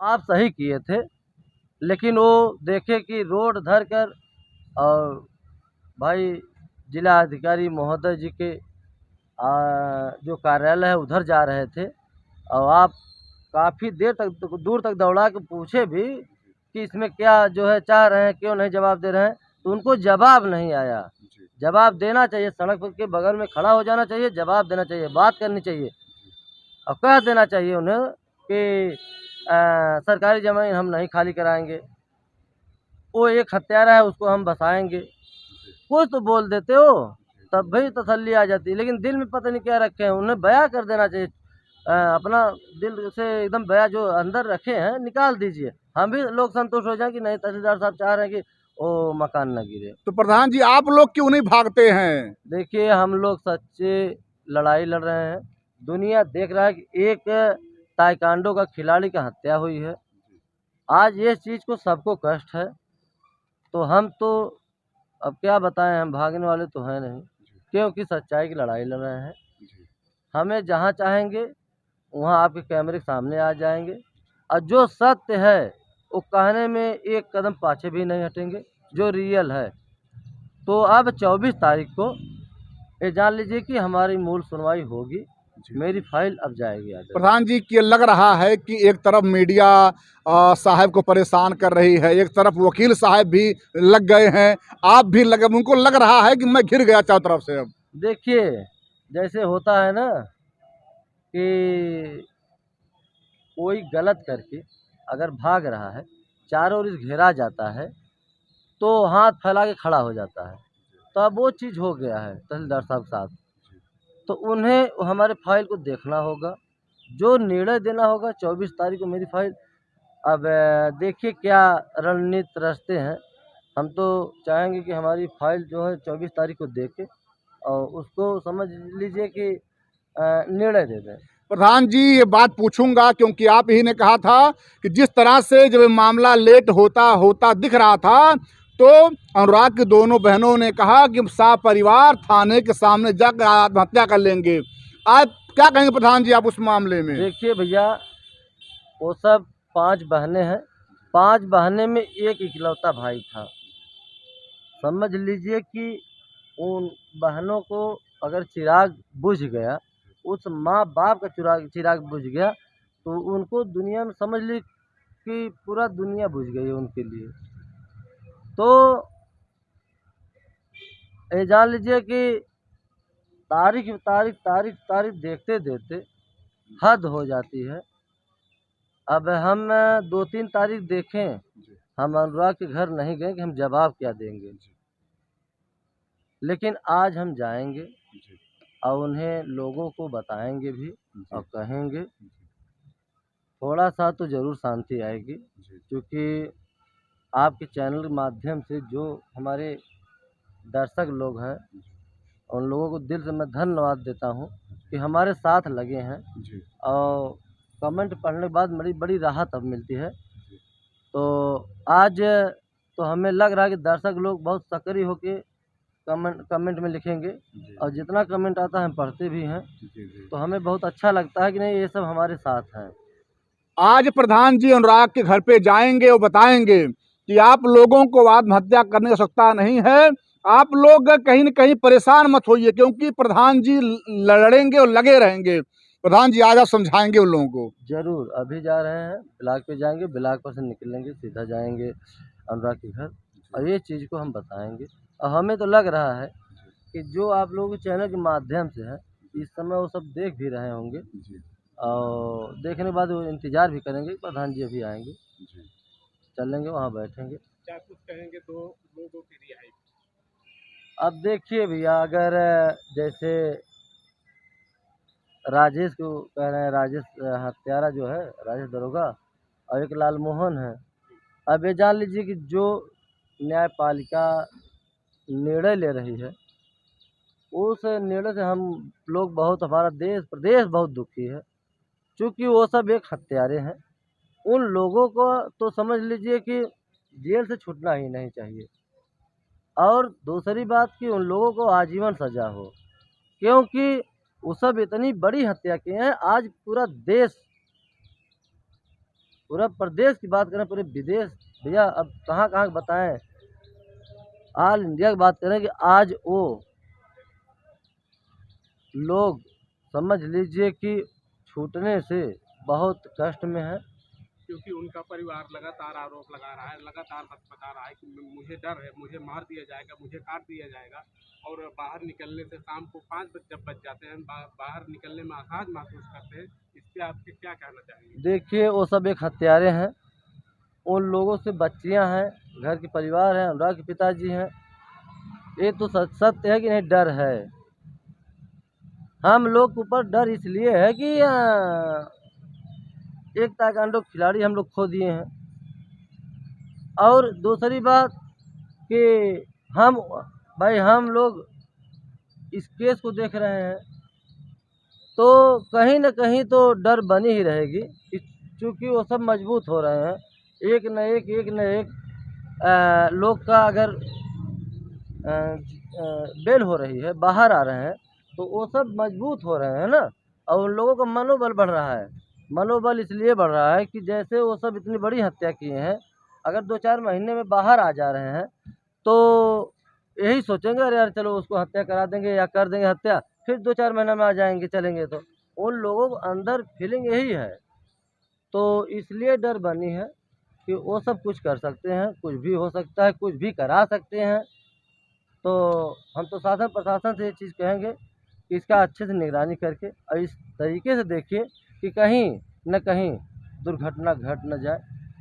आप सही किए थे, लेकिन वो देखे कि रोड धर कर और भाई जिला अधिकारी महोदय जी के जो कार्यालय है उधर जा रहे थे, और आप काफ़ी देर तक दूर तक दौड़ा के पूछे भी कि इसमें क्या जो है चाह रहे हैं, क्यों नहीं जवाब दे रहे हैं, तो उनको जवाब नहीं आया। जवाब देना चाहिए, सड़क के बगल में खड़ा हो जाना चाहिए, जवाब देना चाहिए, बात करनी चाहिए और कह देना चाहिए उन्हें कि सरकारी ज़मीन हम नहीं खाली कराएंगे, वो एक हत्यारा है उसको हम बसाएंगे। कुछ तो बोल देते हो तब भी तसल्ली आ जाती है, लेकिन दिल में पता नहीं क्या रखे हैं। उन्हें बयां कर देना चाहिए, अपना दिल से एकदम बयां जो अंदर रखे हैं निकाल दीजिए, हम भी लोग संतुष्ट हो जाएं कि नहीं तहसीलदार साहब चाह रहे हैं कि वो मकान न गिरे। तो प्रधान जी आप लोग क्यों नहीं भागते हैं? देखिए हम लोग सच्चे लड़ाई लड़ रहे हैं, दुनिया देख रहा है कि एक ताइक्वांडो का खिलाड़ी का हत्या हुई है। आज ये चीज़ को सबको कष्ट है, तो हम तो अब क्या बताएं, हम भागने वाले तो हैं नहीं, क्योंकि सच्चाई की लड़ाई लड़ रहे हैं। हमें जहाँ चाहेंगे वहाँ आपके कैमरे के सामने आ जाएंगे, और जो सत्य है वो कहने में एक कदम पाछे भी नहीं हटेंगे, जो रियल है। तो अब 24 तारीख को ये जान लीजिए कि हमारी मूल सुनवाई होगी, मेरी फाइल अब जाएगी आगे। प्रधान जी की लग रहा है कि एक तरफ मीडिया साहब को परेशान कर रही है, एक तरफ वकील साहब भी लग गए हैं, आप भी लगे, उनको लग रहा है कि मैं घिर गया चारों तरफ से। अब देखिए जैसे होता है ना कि कोई गलत करके अगर भाग रहा है, चारों ओर घेरा जाता है, तो हाथ फैला के खड़ा हो जाता है, तो अब वो चीज़ हो गया है तहसीलदार साहब के साथ। तो उन्हें हमारे फाइल को देखना होगा, जो निर्णय देना होगा। 24 तारीख को मेरी फाइल, अब देखिए क्या रणनीति रचते हैं। हम तो चाहेंगे कि हमारी फाइल जो है 24 तारीख को देखे और उसको समझ लीजिए कि निर्णय दे दें। प्रधान जी ये बात पूछूंगा क्योंकि आप ही ने कहा था कि जिस तरह से जब मामला लेट होता होता दिख रहा था, तो अनुराग की दोनों बहनों ने कहा कि परिवार थाने के सामने जाकर आत्महत्या कर लेंगे। आप क्या कहेंगे प्रधान जी आप उस मामले में? देखिए भैया, वो सब 5 बहनें हैं, 5 बहनें में एक इकलौता भाई था। समझ लीजिए कि उन बहनों को अगर चिराग बुझ गया, उस माँ बाप का चिराग चिराग बुझ गया, तो उनको दुनिया में समझ ली कि पूरा दुनिया बुझ गई है उनके लिए। तो ये जान लीजिए कि तारीख तारीख तारीख तारीख देखते देखते हद हो जाती है। अब हम 2-3 तारीख देखें, हम अनुराग के घर नहीं गए कि हम जवाब क्या देंगे, लेकिन आज हम जाएंगे और उन्हें लोगों को बताएंगे भी और कहेंगे, थोड़ा सा तो ज़रूर शांति आएगी। क्योंकि आपके चैनल के माध्यम से जो हमारे दर्शक लोग हैं, उन लोगों को दिल से मैं धन्यवाद देता हूँ कि हमारे साथ लगे हैं, और कमेंट पढ़ने के बाद बड़ी बड़ी राहत अब मिलती है। तो आज तो हमें लग रहा है कि दर्शक लोग बहुत सक्रिय होकर कमेंट में लिखेंगे, और जितना कमेंट आता है हम पढ़ते भी हैं, तो हमें बहुत अच्छा लगता है कि नहीं ये सब हमारे साथ हैं। आज प्रधान जी अनुराग के घर पे जाएंगे और बताएंगे कि आप लोगों को आत्महत्या करने की आवश्यकता नहीं है, आप लोग कहीं न कहीं परेशान मत होइए, क्योंकि प्रधान जी लड़ेंगे और लगे रहेंगे। प्रधान जी आज आप समझाएंगे उन लोगों को। ज़रूर, अभी जा रहे हैं, ब्लॉक पे जाएंगे, ब्लॉक पर से निकलेंगे सीधा जाएंगे अनुराग के घर, और ये चीज़ को हम बताएंगे। और हमें तो लग रहा है कि जो आप लोगों के चैनल के माध्यम से है, इस समय वो सब देख भी रहे होंगे, और देखने के बाद वो इंतज़ार भी करेंगे, प्रधान जी अभी आएंगे, चलेंगे वहाँ बैठेंगे। क्या कुछ कहेंगे तो लोगों की रिहाई? अब देखिए भैया, अगर जैसे राजेश को कह रहे हैं, राजेश हत्यारा जो है, राजेश दरोगा, और एक लालमोहन है। अब ये जान लीजिए कि जो न्यायपालिका निर्णय ले रही है, उस निर्णय से हम लोग बहुत, हमारा देश प्रदेश बहुत दुखी है, क्योंकि वो सब एक हत्यारे हैं। उन लोगों को तो समझ लीजिए कि जेल से छूटना ही नहीं चाहिए, और दूसरी बात कि उन लोगों को आजीवन सज़ा हो, क्योंकि वो सब इतनी बड़ी हत्या किए हैं। आज पूरा देश पूरा प्रदेश की बात करें, पूरे विदेश, भैया अब कहाँ कहाँ बताएं, ऑल इंडिया की बात करें कि आज वो लोग समझ लीजिए कि छूटने से बहुत कष्ट में है। क्योंकि उनका परिवार लगातार आरोप लगा रहा है, लगातार बता रहा है कि मुझे डर है, मुझे मार दिया जाएगा, मुझे काट दिया जाएगा। और बाहर निकलने से शाम को 5 बजे जब बज जाते हैं, बाहर निकलने में असहज महसूस करते हैं। इस पे आपके क्या कहना चाहेंगे? देखिए वो सब एक हत्यारे हैं, उन लोगों से बच्चियां हैं, घर के परिवार हैं, अनुराग के पिताजी हैं। ये तो सत्य है कि नहीं, डर है। हम लोग के ऊपर डर इसलिए है कि एक ताइक्वांडो खिलाड़ी हम लोग खो दिए हैं, और दूसरी बात कि हम हम लोग इस केस को देख रहे हैं, तो कहीं न कहीं तो डर बनी ही रहेगी, क्योंकि वो सब मजबूत हो रहे हैं। एक न एक लोग का अगर बेल हो रही है, बाहर आ रहे हैं, तो वो सब मजबूत हो रहे हैं ना, और उन लोगों का मनोबल बढ़ रहा है। मनोबल इसलिए बढ़ रहा है कि जैसे वो सब इतनी बड़ी हत्या किए हैं, अगर 2-4 महीने में बाहर आ जा रहे हैं, तो यही सोचेंगे अरे यार चलो उसको हत्या करा देंगे या कर देंगे हत्या, फिर 2-4 महीने में आ जाएंगे चलेंगे। तो उन लोगों को अंदर फीलिंग यही है, तो इसलिए डर बनी है कि वो सब कुछ कर सकते हैं, कुछ भी हो सकता है, कुछ भी करा सकते हैं। तो हम तो शासन प्रशासन से ये चीज़ कहेंगे कि इसका अच्छे से निगरानी करके और इस तरीके से देखिए कि कहीं न कहीं दुर्घटना घट न जाए।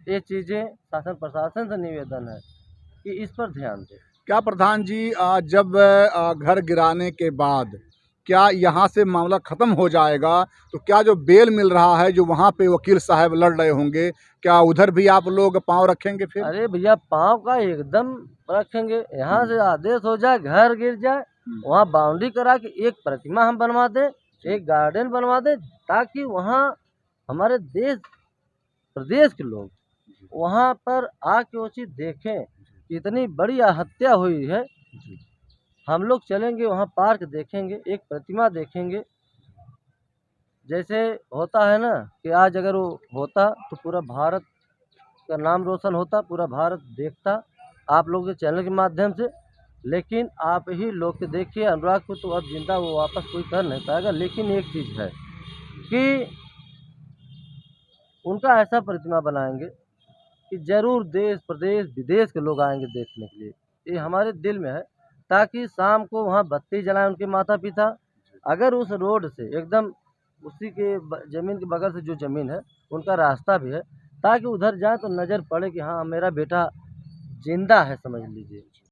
ये चीज़ें शासन प्रशासन से निवेदन है कि इस पर ध्यान दें। क्या प्रधान जी, जब घर गिराने के बाद क्या यहाँ से मामला ख़त्म हो जाएगा, तो क्या जो बेल मिल रहा है, जो वहाँ पे वकील साहब लड़ रहे होंगे, क्या उधर भी आप लोग पाँव रखेंगे फिर? अरे भैया पाँव का एकदम रखेंगे। यहाँ से आदेश हो जाए, घर गिर जाए, वहाँ बाउंड्री करा के एक प्रतिमा हम बनवा दें, एक गार्डन बनवा दें, ताकि वहाँ हमारे देश प्रदेश के लोग वहाँ पर आके वो चीज़ देखें कि इतनी बड़ी हत्या हुई है। हम लोग चलेंगे वहाँ, पार्क देखेंगे, एक प्रतिमा देखेंगे। जैसे होता है ना कि आज अगर वो होता तो पूरा भारत का नाम रोशन होता, पूरा भारत देखता आप लोगों के चैनल के माध्यम से। लेकिन आप ही लोग के देखिए, अनुराग को तो अब जिंदा वो वापस कोई कर नहीं पाएगा। लेकिन एक चीज़ है कि उनका ऐसा प्रतिमा बनाएंगे कि ज़रूर देश प्रदेश विदेश के लोग आएंगे देखने के लिए। ये हमारे दिल में है, ताकि शाम को वहाँ बत्ती जलाएं उनके माता पिता। अगर उस रोड से एकदम उसी के ज़मीन के बगल से जो ज़मीन है उनका रास्ता भी है, ताकि उधर जाए तो नज़र पड़े कि हाँ मेरा बेटा जिंदा है, समझ लीजिए।